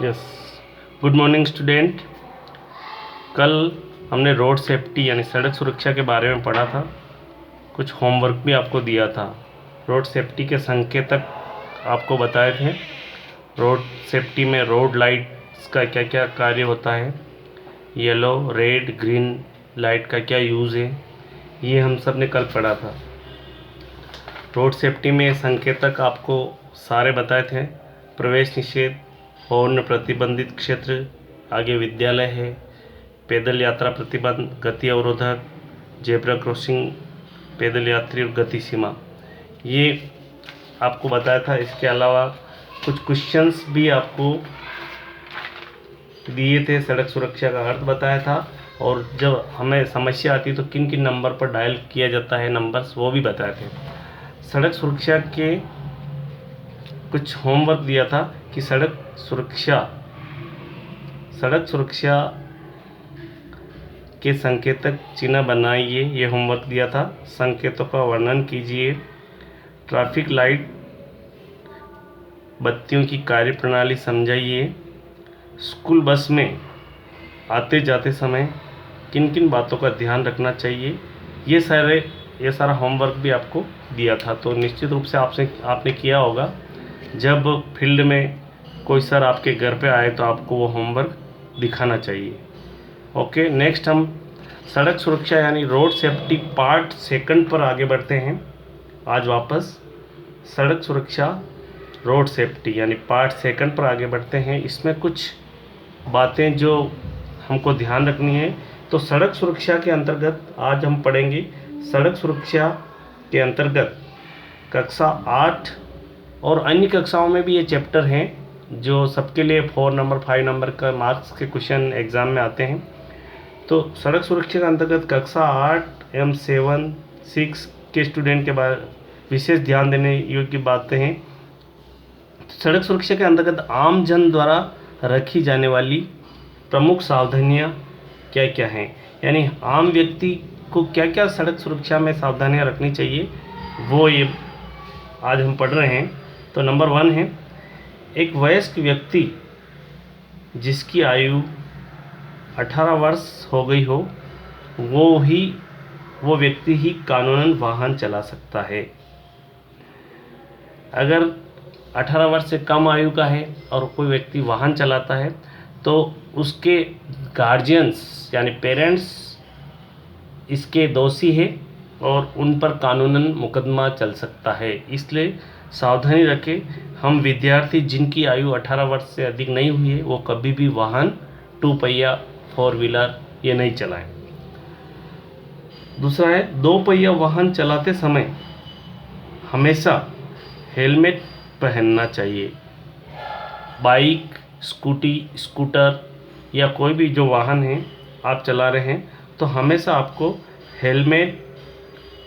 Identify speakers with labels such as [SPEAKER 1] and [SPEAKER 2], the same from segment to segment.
[SPEAKER 1] Yes, good morning student. कल हमने road safety यानी सड़क सुरक्षा के बारे में पढ़ा था। कुछ होमवर्क भी आपको दिया था। रोड सेफ्टी के संकेतक आपको बताए थे। रोड सेफ्टी में रोड लाइट्स का क्या क्या कार्य होता है, येलो रेड ग्रीन लाइट का क्या यूज़ है, ये हम सब ने कल पढ़ा था। रोड सेफ्टी में संकेतक आपको सारे बताए थे। प्रवेश निषेध, हॉर्न प्रतिबंधित क्षेत्र, आगे विद्यालय है, पैदल यात्रा प्रतिबंध, गति अवरोधक, जेब्रा क्रॉसिंग, पैदल यात्री और गति सीमा, ये आपको बताया था। इसके अलावा कुछ क्वेश्चंस भी आपको दिए थे। सड़क सुरक्षा का अर्थ बताया था, और जब हमें समस्या आती है तो किन किन नंबर पर डायल किया जाता है नंबर्स, वो भी बताए थे। सड़क सुरक्षा के कुछ होमवर्क दिया था कि सड़क सुरक्षा के संकेतक चिन्ह बनाइए, ये होमवर्क दिया था। संकेतों का वर्णन कीजिए। ट्रैफिक लाइट बत्तियों की कार्यप्रणाली समझाइए। स्कूल बस में आते जाते समय किन किन बातों का ध्यान रखना चाहिए, ये सारा होमवर्क भी आपको दिया था। तो निश्चित रूप से आपने किया होगा। जब फील्ड में कोई सर आपके घर पे आए तो आपको वो होमवर्क दिखाना चाहिए। ओके, नेक्स्ट हम सड़क सुरक्षा यानी रोड सेफ्टी पार्ट सेकंड पर आगे बढ़ते हैं। आज वापस सड़क सुरक्षा रोड सेफ्टी यानी पार्ट सेकंड पर आगे बढ़ते हैं। इसमें कुछ बातें जो हमको ध्यान रखनी है। तो सड़क सुरक्षा के अंतर्गत आज हम पढ़ेंगे। सड़क सुरक्षा के अंतर्गत कक्षा 8 और अन्य कक्षाओं में भी ये चैप्टर हैं जो सबके लिए 4 नंबर 5 नंबर का मार्क्स के क्वेश्चन एग्ज़ाम में आते हैं। तो सड़क सुरक्षा के अंतर्गत कक्षा 8 एवं 7 6 के स्टूडेंट के बारे विशेष ध्यान देने योग्य बातें हैं। सड़क सुरक्षा के अंतर्गत आम जन द्वारा रखी जाने वाली प्रमुख सावधानियां क्या क्या हैं, यानी आम व्यक्ति को क्या क्या सड़क सुरक्षा में सावधानियां रखनी चाहिए, वो ये आज हम पढ़ रहे हैं। तो नंबर 1 है, एक वयस्क व्यक्ति जिसकी आयु 18 वर्ष हो गई हो वो व्यक्ति ही कानूनन वाहन चला सकता है। अगर 18 वर्ष से कम आयु का है और कोई व्यक्ति वाहन चलाता है तो उसके गार्जियंस यानी पेरेंट्स इसके दोषी है और उन पर कानूनन मुकदमा चल सकता है। इसलिए सावधानी रखें। हम विद्यार्थी जिनकी आयु 18 वर्ष से अधिक नहीं हुई है वो कभी भी वाहन 2 पहिया 4 व्हीलर ये नहीं चलाएं। दूसरा है, 2 पहिया वाहन चलाते समय हमेशा हेलमेट पहनना चाहिए। बाइक, स्कूटी, स्कूटर या कोई भी जो वाहन है आप चला रहे हैं तो हमेशा आपको हेलमेट,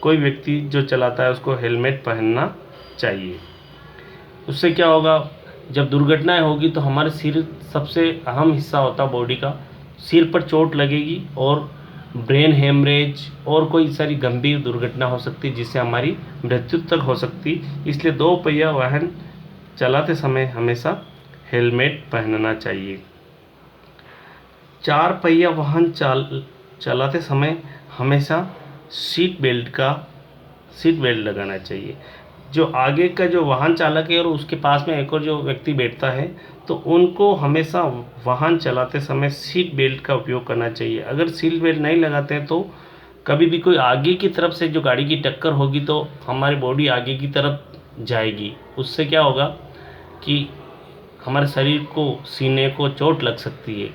[SPEAKER 1] कोई व्यक्ति जो चलाता है उसको हेलमेट पहनना चाहिए। उससे क्या होगा, जब दुर्घटनाएं होगी तो हमारे सिर सबसे अहम हिस्सा होता है बॉडी का, सिर पर चोट लगेगी और ब्रेन हेमरेज और कोई सारी गंभीर दुर्घटना हो सकती है जिससे हमारी मृत्यु तक हो सकती। इसलिए 2 पहिया वाहन चलाते समय हमेशा हेलमेट पहनना चाहिए। 4 पहिया वाहन चलाते समय हमेशा सीट बेल्ट लगाना चाहिए। जो आगे का जो वाहन चालक है और उसके पास में एक और जो व्यक्ति बैठता है तो उनको हमेशा वाहन चलाते समय सीट बेल्ट का उपयोग करना चाहिए। अगर सीट बेल्ट नहीं लगाते हैं तो कभी भी कोई आगे की तरफ से जो गाड़ी की टक्कर होगी तो हमारी बॉडी आगे की तरफ जाएगी। उससे क्या होगा कि हमारे शरीर को, सीने को चोट लग सकती है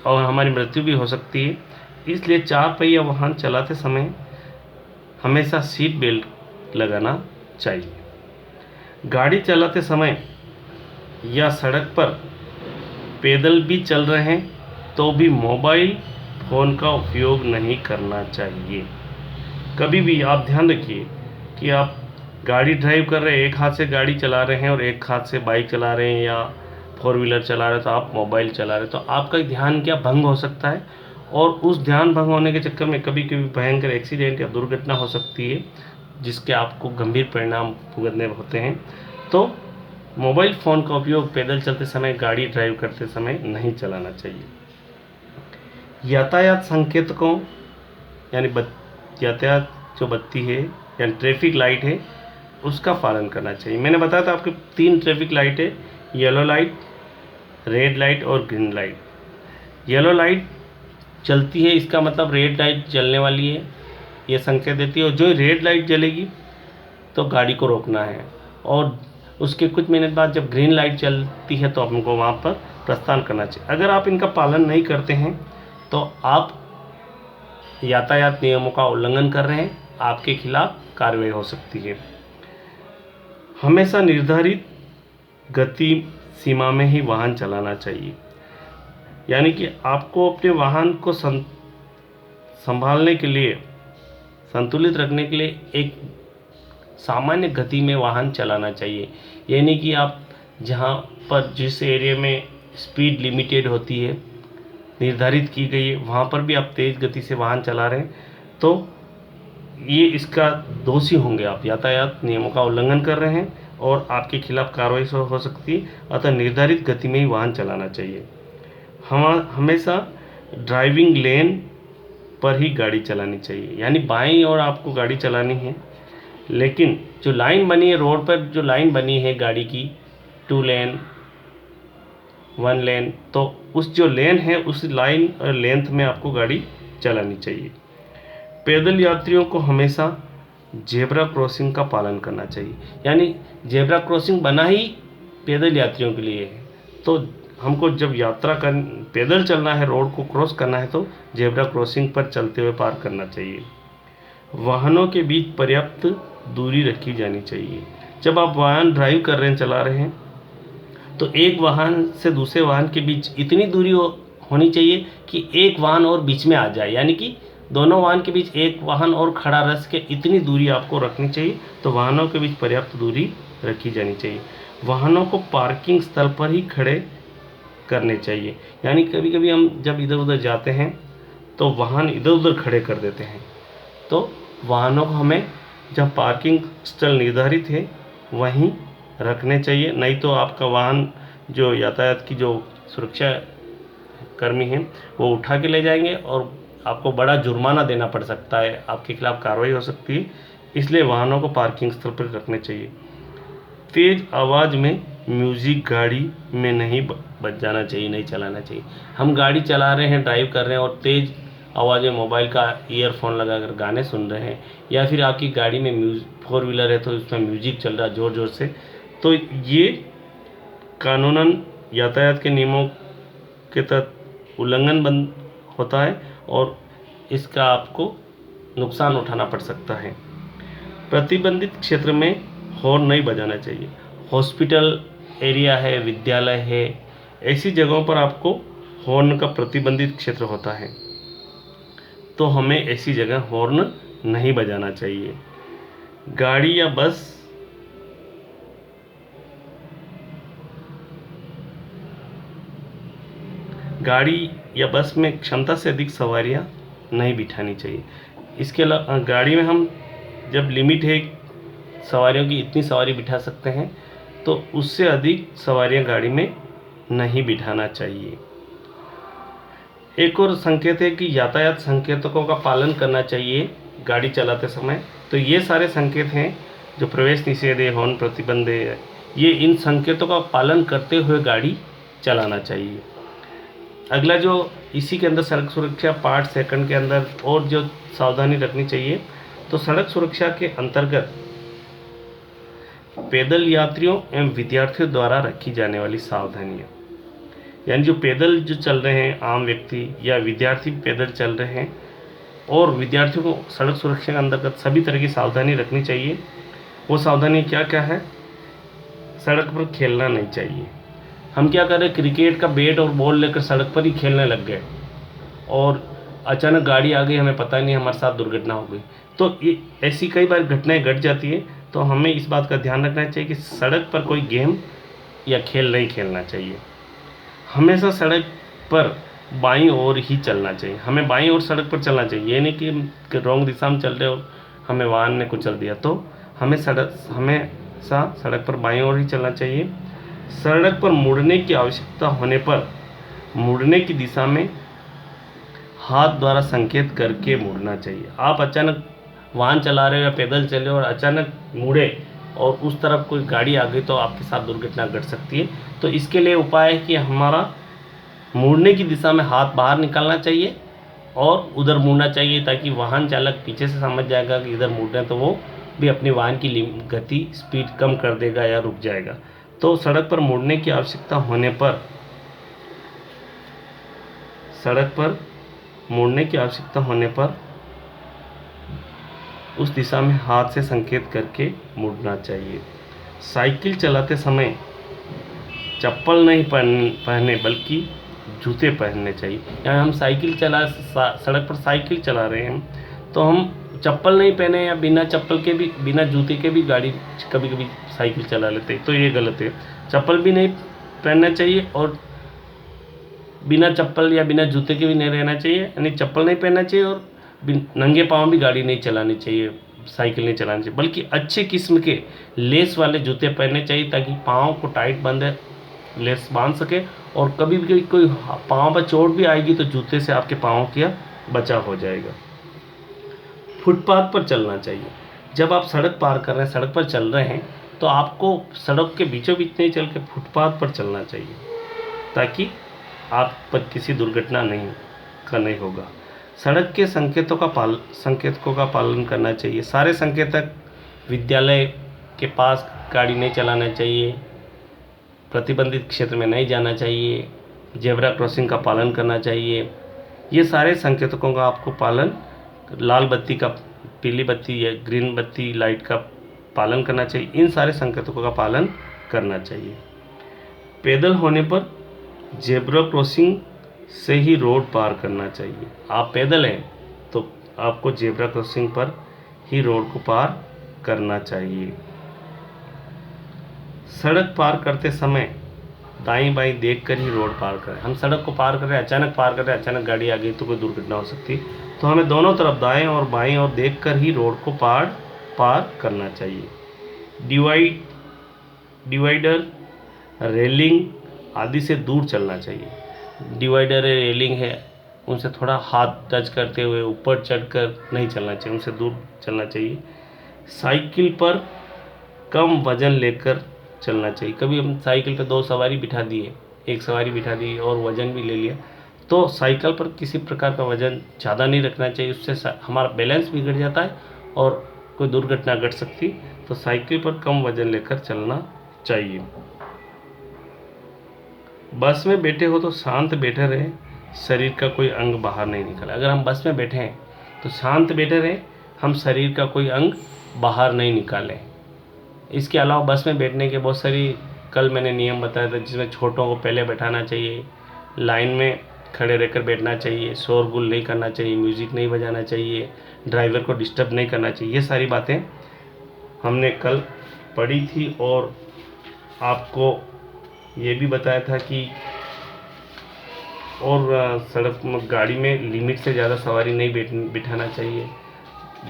[SPEAKER 1] और हमारी मृत्यु भी हो सकती है। इसलिए 4 पहिया वाहन चलाते समय हमेशा सीट बेल्ट लगाना चाहिए। गाड़ी चलाते समय या सड़क पर पैदल भी चल रहे हैं तो भी मोबाइल फ़ोन का उपयोग नहीं करना चाहिए। कभी भी आप ध्यान रखिए कि आप गाड़ी ड्राइव कर रहे हैं, एक हाथ से गाड़ी चला रहे हैं और एक हाथ से बाइक चला रहे हैं या 4 व्हीलर चला रहे हैं तो आप मोबाइल चला रहे हैं तो आपका ध्यान क्या भंग हो सकता है और उस ध्यान भंग होने के चक्कर में कभी कभी भयंकर एक्सीडेंट या दुर्घटना हो सकती है जिसके आपको गंभीर परिणाम भुगतने होते हैं। तो मोबाइल फ़ोन का उपयोग पैदल चलते समय, गाड़ी ड्राइव करते समय नहीं चलाना चाहिए। यातायात संकेतकों यानी यातायात जो बत्ती है यानी ट्रैफिक लाइट है उसका पालन करना चाहिए। मैंने बताया था आपके 3 ट्रैफिक लाइट है, येलो लाइट, रेड लाइट और ग्रीन लाइट। येलो लाइट चलती है, इसका मतलब रेड लाइट जलने वाली है, ये संकेत देती है। और जो रेड लाइट जलेगी तो गाड़ी को रोकना है, और उसके कुछ मिनट बाद जब ग्रीन लाइट चलती है तो हमको वहाँ पर प्रस्थान करना चाहिए। अगर आप इनका पालन नहीं करते हैं तो आप यातायात नियमों का उल्लंघन कर रहे हैं, आपके खिलाफ कार्रवाई हो सकती है। हमेशा निर्धारित गति सीमा में ही वाहन चलाना चाहिए, यानी कि आपको अपने वाहन को संभालने के लिए, संतुलित रखने के लिए एक सामान्य गति में वाहन चलाना चाहिए। ये नहीं कि आप जहाँ पर जिस एरिया में स्पीड लिमिटेड होती है, निर्धारित की गई है, वहाँ पर भी आप तेज़ गति से वाहन चला रहे हैं तो ये इसका दोषी होंगे, आप यातायात नियमों का उल्लंघन कर रहे हैं और आपके खिलाफ कार्रवाई हो सकती है। अतः निर्धारित गति में ही वाहन चलाना चाहिए। हम हमेशा ड्राइविंग लेन पर ही गाड़ी चलानी चाहिए, यानी बाईं ओर आपको गाड़ी चलानी है, लेकिन जो लाइन बनी है रोड पर, जो लाइन बनी है गाड़ी की 2 लेन 1 लेन, तो उस जो लेन है उस लाइन और लेंथ में आपको गाड़ी चलानी चाहिए। पैदल यात्रियों को हमेशा जेब्रा क्रॉसिंग का पालन करना चाहिए, यानी जेब्रा क्रॉसिंग बना ही पैदल यात्रियों के लिए है, तो हमको जब यात्रा कर पैदल चलना है, रोड को क्रॉस करना है तो जेब्रा क्रॉसिंग पर चलते हुए पार करना चाहिए। वाहनों के बीच पर्याप्त दूरी रखी जानी चाहिए। जब आप वाहन ड्राइव कर रहे हैं, चला रहे हैं, तो एक वाहन से दूसरे वाहन के बीच इतनी दूरी होनी चाहिए कि एक वाहन और बीच में आ जाए, यानी कि दोनों वाहन के बीच एक वाहन और खड़ा रह सके, इतनी दूरी आपको रखनी चाहिए। तो वाहनों के बीच पर्याप्त दूरी रखी जानी चाहिए। वाहनों को पार्किंग स्थल पर ही खड़े करने चाहिए, यानी कभी कभी हम जब इधर उधर जाते हैं तो वाहन इधर उधर खड़े कर देते हैं, तो वाहनों को हमें जब पार्किंग स्थल निर्धारित है वहीं रखने चाहिए, नहीं तो आपका वाहन जो यातायात की जो सुरक्षा कर्मी हैं वो उठा के ले जाएंगे और आपको बड़ा जुर्माना देना पड़ सकता है, आपके खिलाफ कार्रवाई हो सकती है। इसलिए वाहनों को पार्किंग स्थल पर रखने चाहिए। तेज़ आवाज़ में म्यूज़िक गाड़ी में नहीं बजाना चाहिए, नहीं चलाना चाहिए। हम गाड़ी चला रहे हैं, ड्राइव कर रहे हैं और तेज़ आवाज़ में मोबाइल का ईयरफोन लगाकर गाने सुन रहे हैं, या फिर आपकी गाड़ी में 4 व्हीलर है तो उसमें म्यूज़िक चल रहा है ज़ोर ज़ोर से, तो ये कानूनन यातायात के नियमों के तहत उल्लंघन बंद होता है और इसका आपको नुकसान उठाना पड़ सकता है। प्रतिबंधित क्षेत्र में हॉर्न नहीं बजाना चाहिए। हॉस्पिटल एरिया है, विद्यालय है, ऐसी जगहों पर आपको हॉर्न का प्रतिबंधित क्षेत्र होता है, तो हमें ऐसी जगह हॉर्न नहीं बजाना चाहिए। गाड़ी या बस में क्षमता से अधिक सवारियां नहीं बिठानी चाहिए। इसके अलावा गाड़ी में हम जब लिमिट है सवारियों की, इतनी सवारी बिठा सकते हैं, तो उससे अधिक सवारियां गाड़ी में नहीं बिठाना चाहिए। एक और संकेत है कि यातायात संकेतकों का पालन करना चाहिए गाड़ी चलाते समय। तो ये सारे संकेत हैं जो प्रवेश निषेध है, हॉर्न प्रतिबंध है, ये इन संकेतों का पालन करते हुए गाड़ी चलाना चाहिए। अगला जो इसी के अंदर सड़क सुरक्षा पार्ट सेकंड के अंदर और जो सावधानी रखनी चाहिए, तो सड़क सुरक्षा के अंतर्गत पैदल यात्रियों एवं विद्यार्थियों द्वारा रखी जाने वाली सावधानियाँ, यानी जो पैदल जो चल रहे हैं आम व्यक्ति या विद्यार्थी पैदल चल रहे हैं, और विद्यार्थियों को सड़क सुरक्षा के अंतर्गत सभी तरह की सावधानी रखनी चाहिए। वो सावधानी क्या क्या है? सड़क पर खेलना नहीं चाहिए। हम क्या कर रहे हैं, क्रिकेट का बैट और बॉल लेकर सड़क पर ही खेलने लग गए और अचानक गाड़ी आ गई, हमें पता ही नहीं, हमारे साथ दुर्घटना हो गई। तो ये ऐसी कई बार घटनाएं घट जाती है, तो हमें इस बात का ध्यान रखना चाहिए कि सड़क पर कोई गेम या खेल नहीं खेलना चाहिए। हमेशा सड़क पर बाईं ओर ही चलना चाहिए, हमें बाईं ओर सड़क पर चलना चाहिए। ये नहीं कि रॉन्ग दिशा में चल रहे हो, हमें वाहन ने कुचल दिया, तो हमें हमेशा सड़क पर बाईं ओर ही चलना चाहिए। सड़क पर मुड़ने की आवश्यकता होने पर मुड़ने की दिशा में हाथ द्वारा संकेत करके मुड़ना चाहिए। आप अचानक वाहन चला रहे हो या पैदल चले और अचानक मुड़े और उस तरफ कोई गाड़ी आ गई तो आपके साथ दुर्घटना घट सकती है। तो इसके लिए उपाय है कि हमारा मुड़ने की दिशा में हाथ बाहर निकालना चाहिए और उधर मुड़ना चाहिए, ताकि वाहन चालक पीछे से समझ जाएगा कि इधर मुड़ रहे हैं तो वो भी अपनी वाहन की गति स्पीड कम कर देगा या रुक जाएगा। तो सड़क पर मुड़ने की आवश्यकता होने पर उस दिशा में हाथ से संकेत करके मुड़ना चाहिए। साइकिल चलाते समय चप्पल नहीं पहने बल्कि जूते पहनने चाहिए। यानी हम सड़क पर साइकिल चला रहे हैं तो हम चप्पल नहीं पहने या बिना चप्पल के भी बिना जूते के भी गाड़ी कभी कभी साइकिल चला लेते हैं, तो ये गलत है। चप्पल भी नहीं पहनना चाहिए और बिना चप्पल या बिना जूते के भी नहीं रहना चाहिए। यानी चप्पल नहीं पहनना चाहिए और नंगे पाँव भी गाड़ी नहीं चलानी चाहिए, साइकिल नहीं चलानी चाहिए, बल्कि अच्छे किस्म के लेस वाले जूते पहनने चाहिए ताकि पाँव को टाइट बंधे लेस बांध सके और कभी भी कोई पाँव पर चोट भी आएगी तो जूते से आपके पाँव का बचाव हो जाएगा। फुटपाथ पर चलना चाहिए। जब आप सड़क पार कर रहे हैं, सड़क पर चल रहे हैं, तो आपको सड़क के बीचों बीच नहीं चल के फुटपाथ पर चलना चाहिए ताकि आप पर किसी दुर्घटना नहीं होगा। सड़क के संकेतों का पालन करना चाहिए। सारे संकेतक विद्यालय के पास गाड़ी नहीं चलाना चाहिए, प्रतिबंधित क्षेत्र में नहीं जाना चाहिए, जेब्रा क्रॉसिंग का पालन करना चाहिए। ये सारे संकेतकों का आपको पालन, लाल बत्ती का, पीली बत्ती या ग्रीन बत्ती लाइट का पालन करना चाहिए। इन सारे संकेतकों का पालन करना चाहिए। पैदल होने पर जेब्रा क्रॉसिंग से ही रोड पार करना चाहिए। आप पैदल हैं तो आपको जेब्रा क्रॉसिंग पर ही रोड को पार करना चाहिए। सड़क पार करते समय दाईं बाईं देखकर ही रोड पार करें। हम सड़क को पार कर रहे हैं, अचानक गाड़ी आ गई तो कोई दुर्घटना हो सकती है, तो हमें दोनों तरफ दाएं और बाएं और देखकर ही रोड को पार करना चाहिए। डिवाइडर, रेलिंग आदि से दूर चलना चाहिए। डिवाइडर है, रेलिंग है, उनसे थोड़ा हाथ टच करते हुए ऊपर चढ़कर नहीं चलना चाहिए, उनसे दूर चलना चाहिए। साइकिल पर कम वजन लेकर चलना चाहिए। कभी हम साइकिल पर 2 सवारी बिठा दिए, 1 सवारी बिठा दी और वजन भी ले लिया, तो साइकिल पर किसी प्रकार का वजन ज़्यादा नहीं रखना चाहिए, उससे हमारा बैलेंस बिगड़ जाता है और कोई दुर्घटना घट सकती। तो साइकिल पर कम वजन लेकर चलना चाहिए। बस में बैठे हो तो शांत बैठे रहें, शरीर का कोई अंग बाहर नहीं निकले। अगर हम बस में बैठे हैं तो शांत बैठे रहें, हम शरीर का कोई अंग बाहर नहीं निकालें। इसके अलावा बस में बैठने के बहुत सारी कल मैंने नियम बताया था, जिसमें छोटों को पहले बैठाना चाहिए, लाइन में खड़े रहकर बैठना चाहिए, शोरगुल नहीं करना चाहिए, म्यूज़िक नहीं बजाना चाहिए, ड्राइवर को डिस्टर्ब नहीं करना चाहिए। ये सारी बातें हमने कल पढ़ी थी और आपको ये भी बताया था कि और सड़क गाड़ी में लिमिट से ज़्यादा सवारी नहीं बिठाना चाहिए।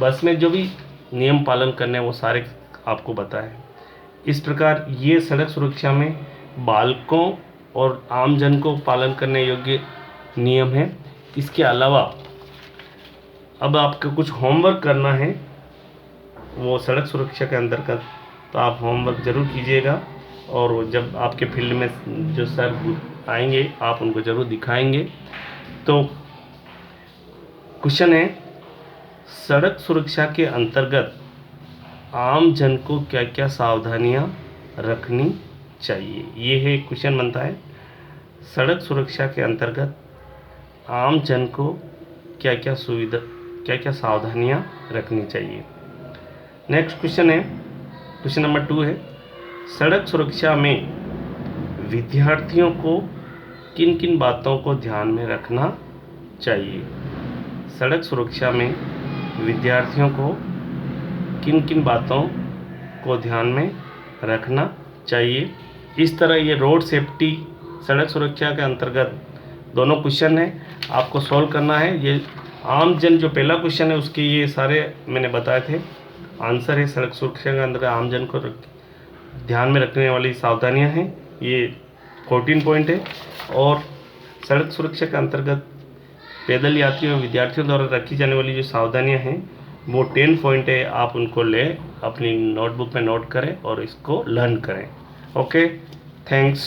[SPEAKER 1] बस में जो भी नियम पालन करने हैं वो सारे आपको बताए। इस प्रकार ये सड़क सुरक्षा में बालकों और आमजन को पालन करने योग्य नियम है। इसके अलावा अब आपको कुछ होमवर्क करना है वो सड़क सुरक्षा के अंतर्गत, तो आप होमवर्क ज़रूर कीजिएगा और जब आपके फील्ड में जो सर आएंगे आप उनको ज़रूर दिखाएंगे। तो क्वेश्चन है, सड़क सुरक्षा के अंतर्गत आम जन को क्या क्या सावधानियां रखनी चाहिए। ये है क्वेश्चन बनता है, सड़क सुरक्षा के अंतर्गत आम जन को क्या क्या सावधानियां रखनी चाहिए। नेक्स्ट क्वेश्चन है, क्वेश्चन नंबर 2 है, सड़क सुरक्षा में विद्यार्थियों को किन किन बातों को ध्यान में रखना चाहिए। सड़क सुरक्षा में विद्यार्थियों को किन किन बातों को ध्यान में रखना चाहिए। इस तरह ये रोड सेफ्टी सड़क सुरक्षा के अंतर्गत दोनों क्वेश्चन है, आपको सॉल्व करना है। ये आम जन जो पहला क्वेश्चन है उसके ये सारे मैंने बताए थे आंसर है। सड़क सुरक्षा के अंतर्गत आम जन को ध्यान में रखने वाली सावधानियां हैं, ये 14 पॉइंट है। और सड़क सुरक्षा के अंतर्गत पैदल यात्रियों और विद्यार्थियों द्वारा रखी जाने वाली जो सावधानियां हैं वो 10 पॉइंट है। आप उनको ले अपनी नोटबुक में नोट करें और इसको लर्न करें। Okay, thanks.